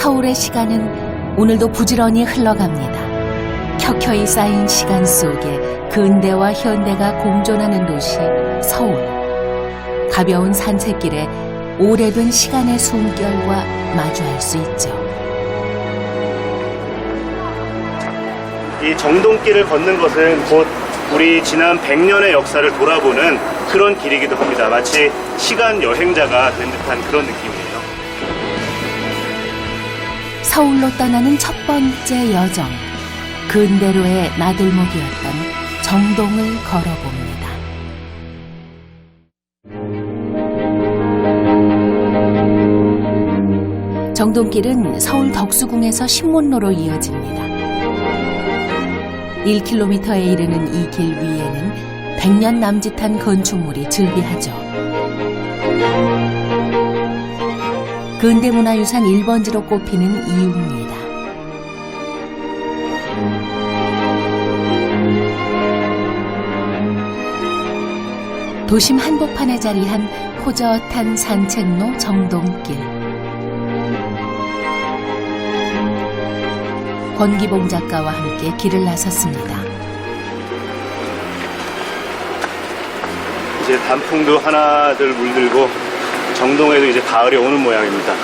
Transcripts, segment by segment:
서울의 시간은 오늘도 부지런히 흘러갑니다. 켜켜이 쌓인 시간 속에 근대와 현대가 공존하는 도시 서울. 가벼운 산책길에 오래된 시간의 숨결과 마주할 수 있죠. 이 정동길을 걷는 것은 곧 우리 지난 100년의 역사를 돌아보는 그런 길이기도 합니다. 마치 시간 여행자가 된 듯한 그런 느낌이에요. 서울로 떠나는 첫 번째 여정. 근대로의 나들목이었던 정동을 걸어봅니다. 정동길은 서울 덕수궁에서 신문로로 이어집니다. 1km에 이르는 이 길 위에는 100년 남짓한 건축물이 즐비하죠. 근대문화유산 1번지로 꼽히는 이유입니다. 도심 한복판에 자리한 호젓한 산책로 정동길. 권기봉 작가와 함께 길을 나섰습니다. 이제 단풍도 하나둘 물들고 정동에도 이제 가을이 오는 모양입니다.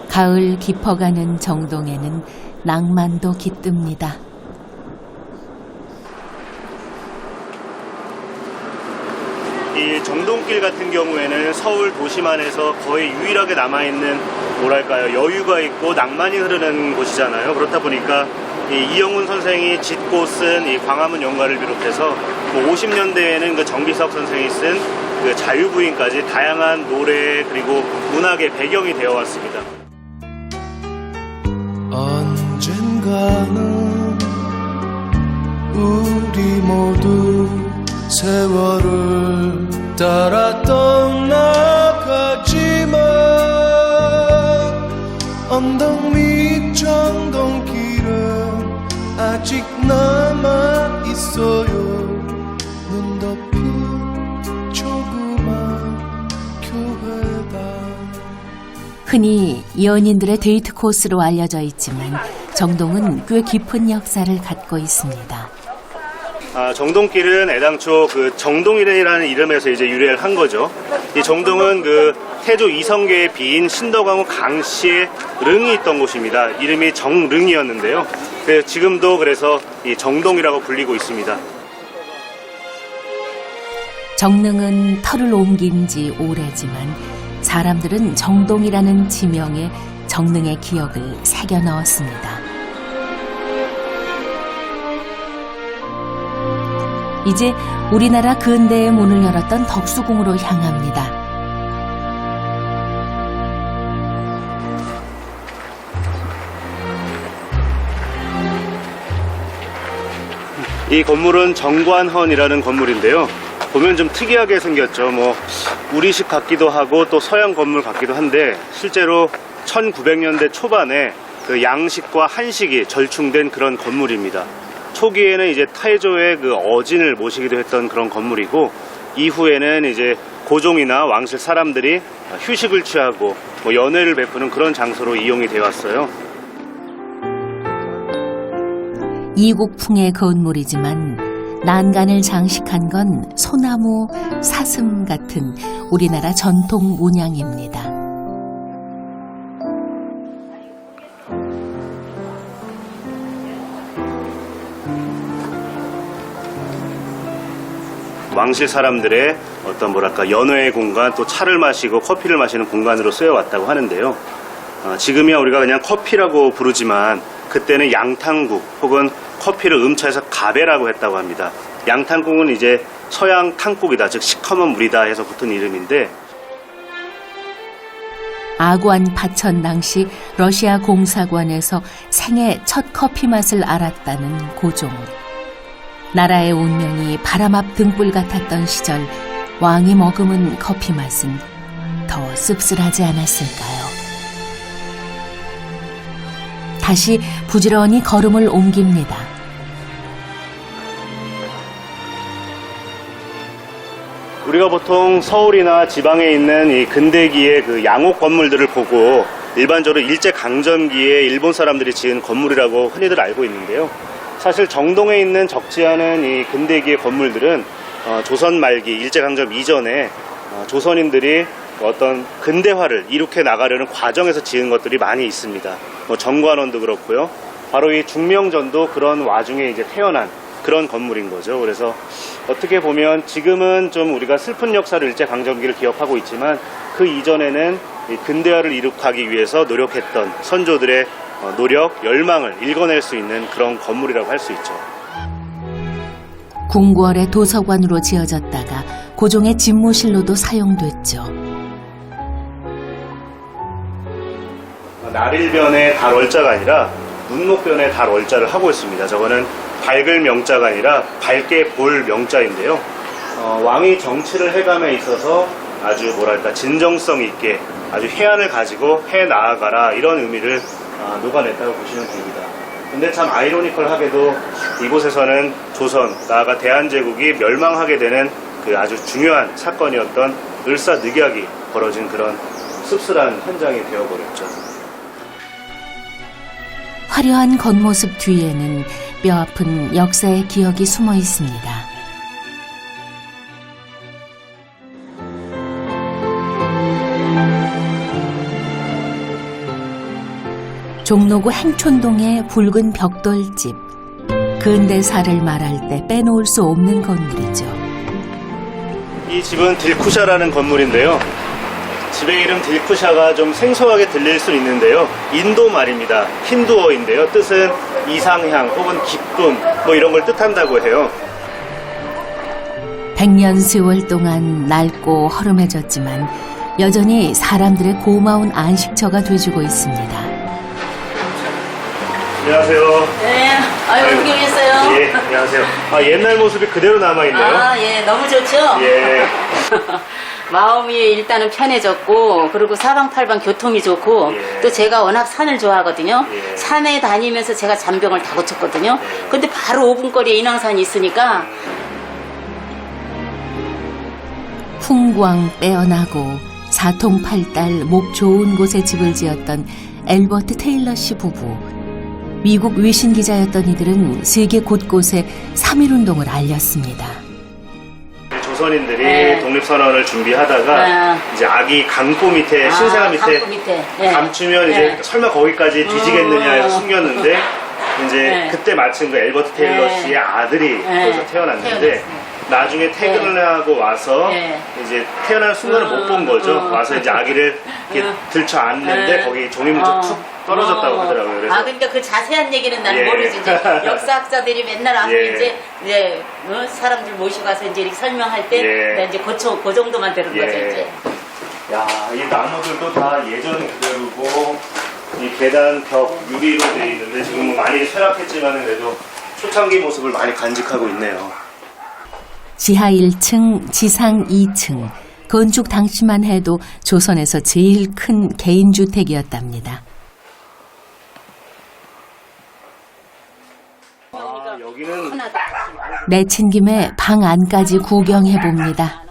가을 깊어가는 정동에는 낭만도 깃듭니다. 이 정동길 같은 경우에는 서울 도심 안에서 거의 유일하게 남아있는 뭐랄까요, 여유가 있고 낭만이 흐르는 곳이잖아요. 그렇다 보니까 이영훈 선생이 짓고 쓴 이 광화문 연가를 비롯해서 50년대에는 그 정비석 선생이 쓴 그 자유부인까지 다양한 노래 그리고 문학의 배경이 되어 왔습니다. 언젠가는 우리 모두 세월을 따라 떠나가지만 언덕 밑 정동길은 아직 남아있어요. 눈 덮인 조그만 교회다. 흔히 연인들의 데이트 코스로 알려져 있지만 정동은 꽤 깊은 역사를 갖고 있습니다. 정동길은 애당초 그 정동이라는 이름에서 이제 유래를 한 거죠. 이 정동은 그 태조 이성계의 비인 신덕왕후 강씨의 릉이 있던 곳입니다. 이름이 정릉이었는데요. 지금도 그래서 이 정동이라고 불리고 있습니다. 정릉은 터를 옮긴 지 오래지만 사람들은 정동이라는 지명에 정릉의 기억을 새겨 넣었습니다. 이제 우리나라 근대의 문을 열었던 덕수궁으로 향합니다. 이 건물은 정관헌이라는 건물인데요. 보면 좀 특이하게 생겼죠. 우리식 같기도 하고 또 서양 건물 같기도 한데 실제로 1900년대 초반에 그 양식과 한식이 절충된 그런 건물입니다. 초기에는 이제 태조의 그 어진을 모시기도 했던 그런 건물이고 이후에는 이제 고종이나 왕실 사람들이 휴식을 취하고 연회를 베푸는 그런 장소로 이용이 되어 왔어요. 이국풍의 건물이지만 난간을 장식한 건 소나무, 사슴 같은 우리나라 전통 문양입니다. 왕실 사람들의 어떤 연회의 공간, 또 차를 마시고 커피를 마시는 공간으로 쓰여왔다고 하는데요. 지금이야 우리가 그냥 커피라고 부르지만 그때는 양탕국 혹은 커피를 음차해서 가베라고 했다고 합니다. 양탕국은 이제 서양 탕국이다, 즉 시커먼 물이다 해서 붙은 이름인데, 아관 파천 당시 러시아 공사관에서 생애 첫 커피 맛을 알았다는 고종. 나라의 운명이 바람 앞 등불 같았던 시절 왕이 머금은 커피 맛은 더 씁쓸하지 않았을까요? 다시 부지런히 걸음을 옮깁니다. 우리가 보통 서울이나 지방에 있는 이 근대기의 그 양옥 건물들을 보고 일반적으로 일제강점기에 일본 사람들이 지은 건물이라고 흔히들 알고 있는데요. 사실 정동에 있는 적지 않은 이 근대기의 건물들은 조선 말기 일제강점 이전에 조선인들이 어떤 근대화를 이룩해 나가려는 과정에서 지은 것들이 많이 있습니다. 뭐 정관원도 그렇고요. 바로 이 중명전도 그런 와중에 이제 태어난 그런 건물인 거죠. 그래서 어떻게 보면 지금은 좀 우리가 슬픈 역사를 일제강점기를 기억하고 있지만 그 이전에는 이 근대화를 이룩하기 위해서 노력했던 선조들의 노력, 열망을 읽어낼 수 있는 그런 건물이라고 할 수 있죠. 궁궐의 도서관으로 지어졌다가 고종의 집무실로도 사용됐죠. 날일변의 달월자가 아니라 눈목변의 달월자를 하고 있습니다. 저거는 밝을 명자가 아니라 밝게 볼 명자인데요. 왕이 정치를 해감에 있어서 아주 뭐랄까 진정성 있게 아주 해안을 가지고 해 나아가라 이런 의미를 녹아냈다고 보시면 됩니다. 근데 참 아이러니컬하게도 이곳에서는 조선, 나아가 대한제국이 멸망하게 되는 그 아주 중요한 사건이었던 을사늑약이 벌어진 그런 씁쓸한 현장이 되어버렸죠. 화려한 겉모습 뒤에는 뼈아픈 역사의 기억이 숨어 있습니다. 종로구 행촌동의 붉은 벽돌집. 근대사를 말할 때 빼놓을 수 없는 건물이죠. 이 집은 딜쿠샤라는 건물인데요. 집의 이름 딜쿠샤가 좀 생소하게 들릴 수 있는데요. 인도 말입니다. 힌두어인데요. 뜻은 이상향 혹은 기쁨 뭐 이런 걸 뜻한다고 해요. 100년 세월 동안 낡고 허름해졌지만 여전히 사람들의 고마운 안식처가 돼주고 있습니다. 안녕하세요. 네, 아유, 구경했어요. 예, 안녕하세요. 옛날 모습이 그대로 남아있네요. 예, 너무 좋죠? 예. 마음이 일단은 편해졌고, 그리고 사방팔방 교통이 좋고, 예. 또 제가 워낙 산을 좋아하거든요. 예. 산에 다니면서 제가 잔병을 다 고쳤거든요. 근데 바로 5분 거리에 인왕산이 있으니까, 풍광 빼어나고 사통팔달 목 좋은 곳에 집을 지었던 엘버트 테일러 씨 부부. 미국 위신 기자였던 이들은 세계 곳곳에 3.1운동을 알렸습니다. 조선인들이 네. 독립선언을 준비하다가 이제 아기 강포 밑에 신생아 밑에 강포 밑에. 네. 감추면 이제 네. 설마 거기까지 뒤지겠느냐 해서 숨겼는데 이제 네. 그때 마침 그 엘버트 테일러 네. 씨의 아들이 네. 거기서 태어났는데 태어났어요. 나중에 퇴근을 하고 와서 네. 이제 태어나는 순간을 못 본 거죠. 와서 이제 아기를 이렇게 들쳐 안는데 네. 거기 종이뭉쳐 툭 떨어졌다고 하더라고요. 그래서 그러니까 그 자세한 얘기는 난 예. 모르지. 이제 역사학자들이 맨날 와서 예. 이제 사람들 모시고 와서 이제 이렇게 설명할 때 예. 내가 이제 그 정도만 들은 거죠, 이제. 야, 이 나무들도 다 예전 그대로고 이 계단 벽 유리로 되어 있는데 지금은 많이 쇠락했지만 그래도 초창기 모습을 많이 간직하고 있네요. 지하 1층, 지상 2층. 건축 당시만 해도 조선에서 제일 큰 개인주택이었답니다. 여기는 내친 김에 방 안까지 구경해봅니다.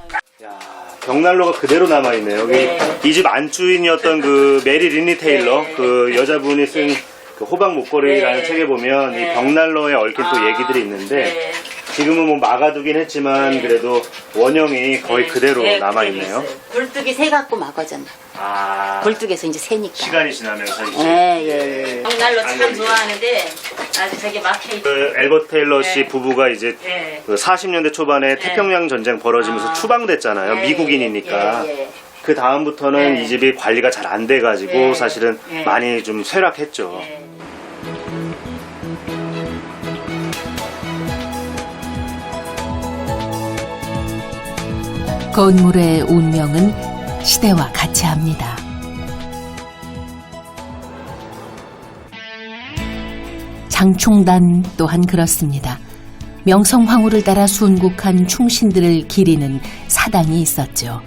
벽난로가 그대로 남아있네요. 여기 네. 이 집 안주인이었던 그 메리 린리 테일러 네. 그 여자분이 쓴 그 호박 목걸이라는 네. 책에 보면 네. 이 벽난로에 얽힌 또 얘기들이 있는데 네. 지금은 뭐 막아두긴 했지만 네. 그래도 원형이 거의 그대로 남아있네요. 굴뚝이 새 갖고 막아졌나. 아, 굴뚝에서 이제 새니까. 시간이 지나면서 이제 예. 벽난로 참 아니, 좋아하는데 아주 저게 막혀있. 그 엘버트 테일러 씨 네. 부부가 이제 네. 그 40년대 초반에 태평양 전쟁 벌어지면서 추방됐잖아요. 미국인이니까. 예. 그 다음부터는 네. 이 집이 관리가 잘 안 돼가지고 네. 사실은 네. 많이 좀 쇠락했죠. 예. 건물의 운명은 시대와 같이 합니다. 장충단 또한 그렇습니다. 명성황후를 따라 순국한 충신들을 기리는 사당이 있었죠.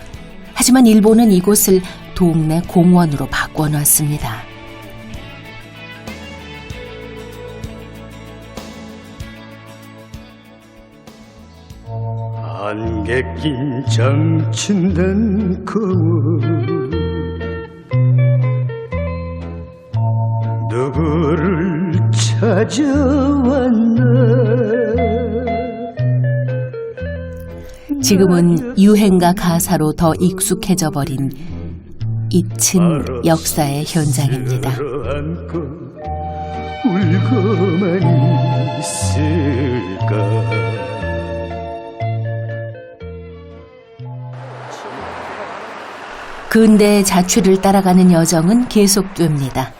하지만 일본은 이곳을 동네 공원으로 바꿔놨습니다. 안개 낀 장춘단 거울 누구를 찾아왔나 지금은 유행가 가사로 더 익숙해져 버린 잊힌 역사의 현장입니다. 안고 울고만 있을까 근대의 자취를 따라가는 여정은 계속됩니다.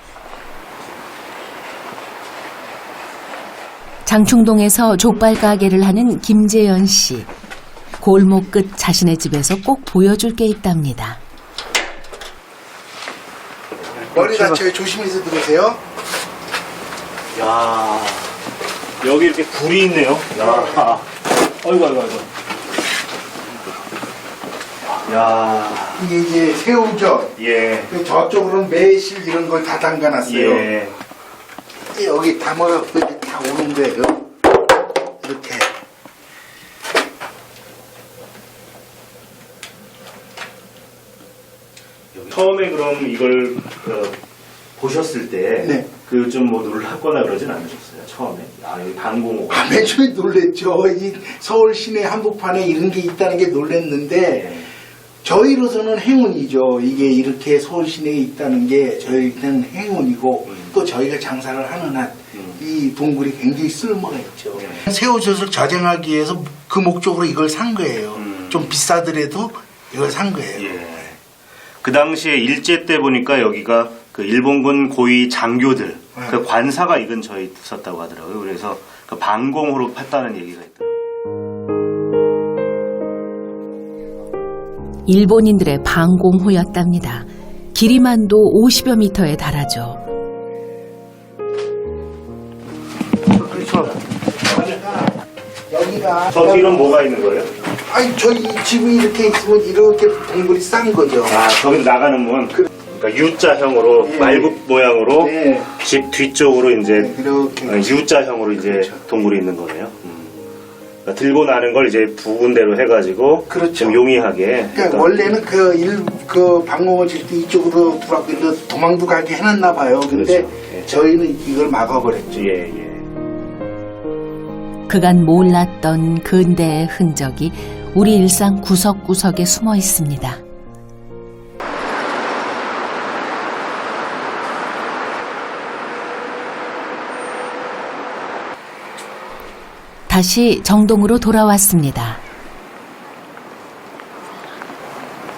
장충동에서 족발 가게를 하는 김재현 씨. 골목 끝 자신의 집에서 꼭 보여줄 게 있답니다. 머리 다쳐요. 조심해서 들으세요. 야, 여기 이렇게 불이 있네요. 야, 아이고. 야, 이게 이제 새우죠. 예, 저쪽으로는 매실 이런 걸 다 담가놨어요. 예. 여기 담아갖고 이렇게 다 오는 거예요. 이렇게. 처음에 그럼 이걸 보셨을 때 네. 그 좀 뭐 놀랐거나 그러진 않으셨어요? 처음에? 아, 여기 방공호. 맨 처음에 놀랬죠. 이 서울 시내 한복판에 이런 게 있다는 게 놀랬는데 예. 저희로서는 행운이죠. 이게 이렇게 서울 시내에 있다는 게 저희한테는 행운이고 또 저희가 장사를 하는 한 이 동굴이 굉장히 쓸모가 있죠. 새우젓을 저장하기 위해서 그 목적으로 이걸 산 거예요. 좀 비싸더라도 이걸 산 거예요. 예. 그 당시에 일제 때 보니까 여기가 그 일본군 고위 장교들 그 관사가 이 근처에 있었다고 하더라고요. 그래서 그 방공호로 팠다는 얘기가 있더라고요. 일본인들의 방공호였답니다. 길이만도 50여 미터에 달하죠. 그렇죠. 여기가 저 뒤는 뭐가 있는 거예요? 아니 저희 집이 이렇게 있으면 이렇게 동굴이 싼 거죠. 아, 저기 나가는 문. 그러니까 U자형으로 네. 말굽 모양으로 네. 집 뒤쪽으로 이제 이렇게 U자형으로 이제 그렇죠. 동굴이 있는 거네요. 그러니까 들고 나는 걸 이제 부근대로 해가지고 그렇죠. 좀 용이하게. 그러니까 했던 원래는 그 방공호 질 때 이쪽으로 들어가고 도망도 가게 해놨나 봐요. 근데 그렇죠. 예. 저희는 이걸 막아버렸죠. 예. 그간 몰랐던 근대의 흔적이 우리 일상 구석구석에 숨어 있습니다. 다시 정동으로 돌아왔습니다.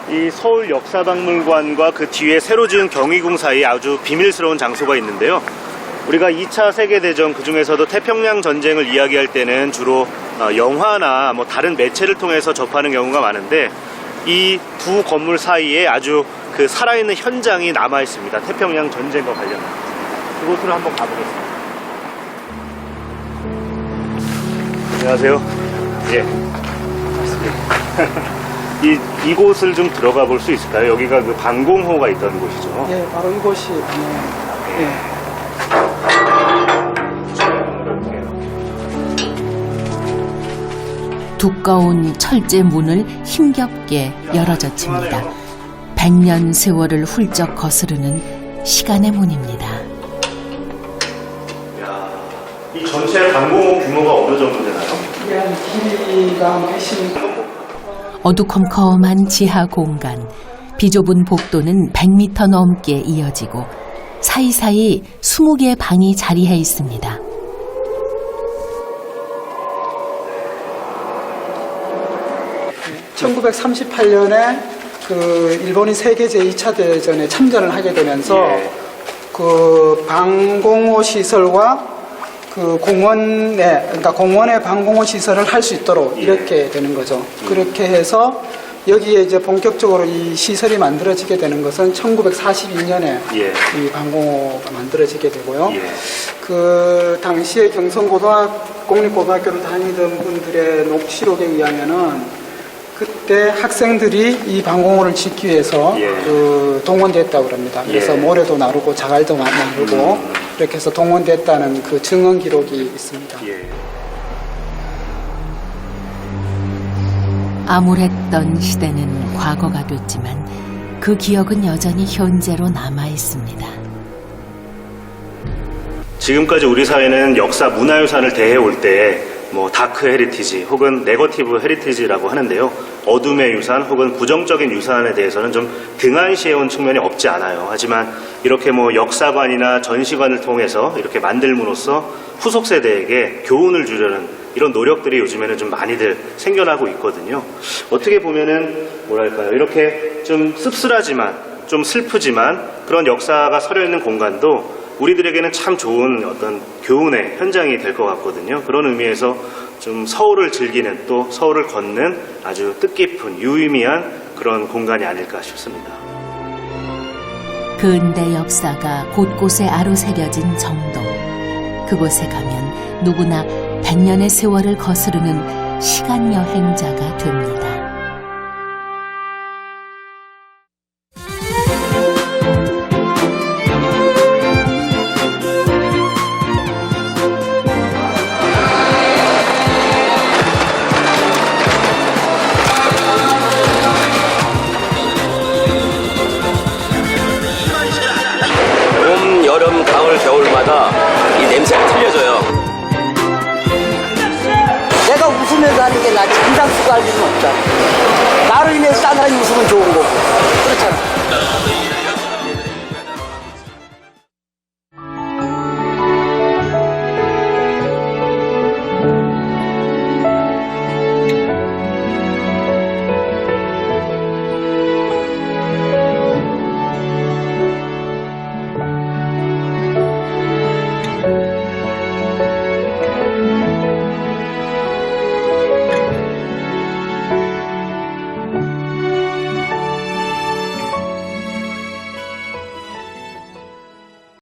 이 서울 역사박물관과 그 뒤에 새로 지은 경희궁 사이에 아주 비밀스러운 장소가 있는데요. 우리가 2차 세계대전 그중에서도 태평양 전쟁을 이야기할 때는 주로 영화나 뭐 다른 매체를 통해서 접하는 경우가 많은데 이 두 건물 사이에 아주 그 살아있는 현장이 남아 있습니다. 태평양 전쟁과 관련한. 그곳으로 한번 가보겠습니다. 안녕하세요. 예. 이곳을 좀 들어가 볼 수 있을까요? 여기가 그 방공호가 있던 곳이죠. 예, 바로 이곳이 방공호. 예. 두꺼운 철제 문을 힘겹게 열어젖힙니다. 100년 세월을 훌쩍 거스르는 시간의 문입니다. 이 전체 방공호 규모가 어느 정도 되나요? 길이가 몇십 어두컴컴한 지하 공간, 비좁은 복도는 100m 넘게 이어지고 사이사이 20개의 방이 자리해 있습니다. 네. 1938년에 그 일본이 세계 제2차 대전에 참전을 하게 되면서 예. 그 방공호 시설과 그 공원에, 그러니까 공원의 방공호 시설을 할 수 있도록 예. 이렇게 되는 거죠. 그렇게 해서 여기에 이제 본격적으로 이 시설이 만들어지게 되는 것은 1942년에 예. 이 방공호가 만들어지게 되고요. 예. 그 당시에 공립고등학교를 다니던 분들의 녹취록에 의하면은 그때 학생들이 이 방공호를 짓기 위해서 예. 그 동원됐다고 합니다. 그래서 예. 모래도 나르고 자갈도 나르고 이렇게 해서 동원됐다는 그 증언 기록이 있습니다. 예. 암울했던 시대는 과거가 됐지만 그 기억은 여전히 현재로 남아 있습니다. 지금까지 우리 사회는 역사 문화유산을 대해올 때 뭐 다크 헤리티지 혹은 네거티브 헤리티지라고 하는데요. 어둠의 유산 혹은 부정적인 유산에 대해서는 좀 등한시해온 측면이 없지 않아요. 하지만 이렇게 뭐 역사관이나 전시관을 통해서 이렇게 만들므로써 후속 세대에게 교훈을 주려는 이런 노력들이 요즘에는 좀 많이들 생겨나고 있거든요. 어떻게 보면은 뭐랄까요, 이렇게 좀 씁쓸하지만 좀 슬프지만 그런 역사가 서려 있는 공간도 우리들에게는 참 좋은 어떤 교훈의 현장이 될 것 같거든요. 그런 의미에서 좀 서울을 즐기는 또 서울을 걷는 아주 뜻깊은 유의미한 그런 공간이 아닐까 싶습니다. 근대 역사가 곳곳에 아로새겨진 정동. 그곳에 가면 누구나 100년의 세월을 거스르는 시간 여행자가 됩니다. 봄, 여름, 가을, 겨울마다 이 냄새가 틀려져요. 내가 웃으면서 하는 게 나 장장수가 할 일은 없다. 나를 위해서 딴 사람이 웃으면 좋은 거고. 그렇잖아.